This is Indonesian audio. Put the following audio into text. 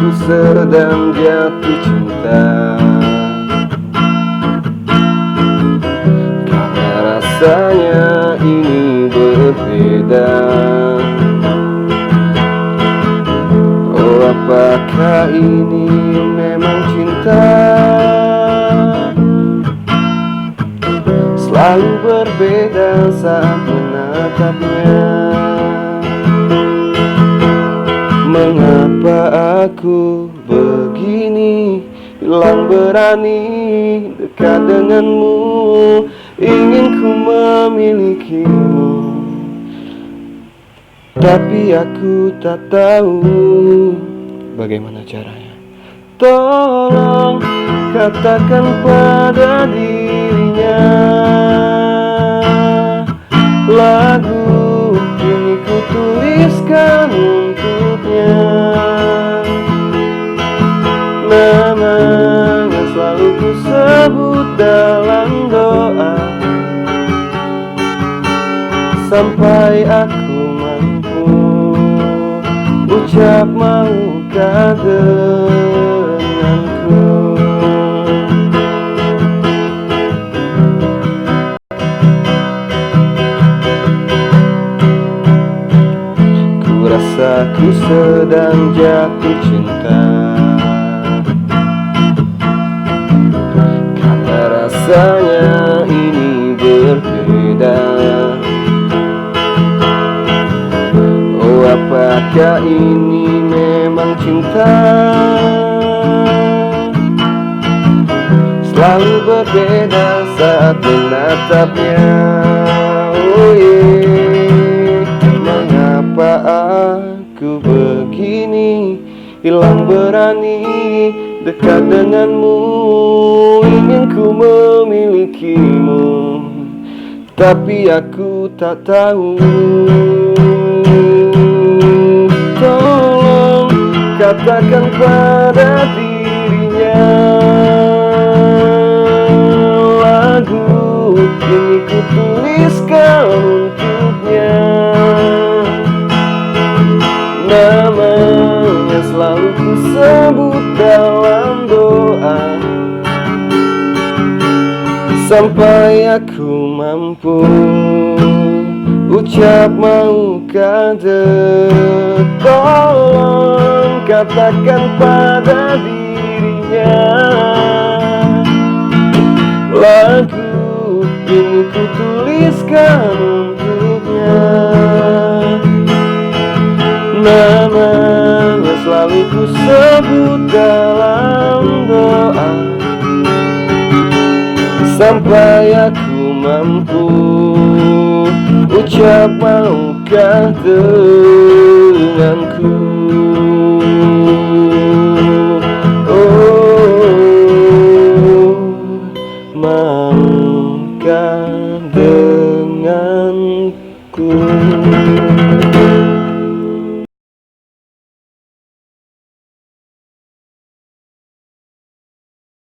ku sedang jatuh cinta, karena rasanya ini berbeda. Oh, apakah ini memang cinta? Selalu berbeda saat menatapnya. Mengapa aku begini, hilang berani dekat denganmu, ingin ku memilikimu, tapi aku tak tahu bagaimana caranya. Tolong katakan pada dirinya, lagu ini ku tuliskan untuknya. Namanya selalu ku sebut dalam doa, sampai aku mampu ucap maukah denganku. Ku rasa ku sedang jatuh cinta, karena rasanya ini berbeda. Oh, apakah ini memang cinta? Selalu berbeda saat menatapnya. Oh yeah. Mengapa aku begini, hilang berani dekat denganmu, ingin ku memilikimu, tapi aku tak tahu. Tolong katakan pada dirinya, lagu ini ku tuliskan untuknya. Namanya selalu ku sebut dalam doa, sampai aku mampu ucap maukah tolong katakan pada dirinya, lagu ini ku tuliskan untuknya. Namanya selalu ku sebut dalam doa, sampai aku mampu ucap maukah denganku. Oh,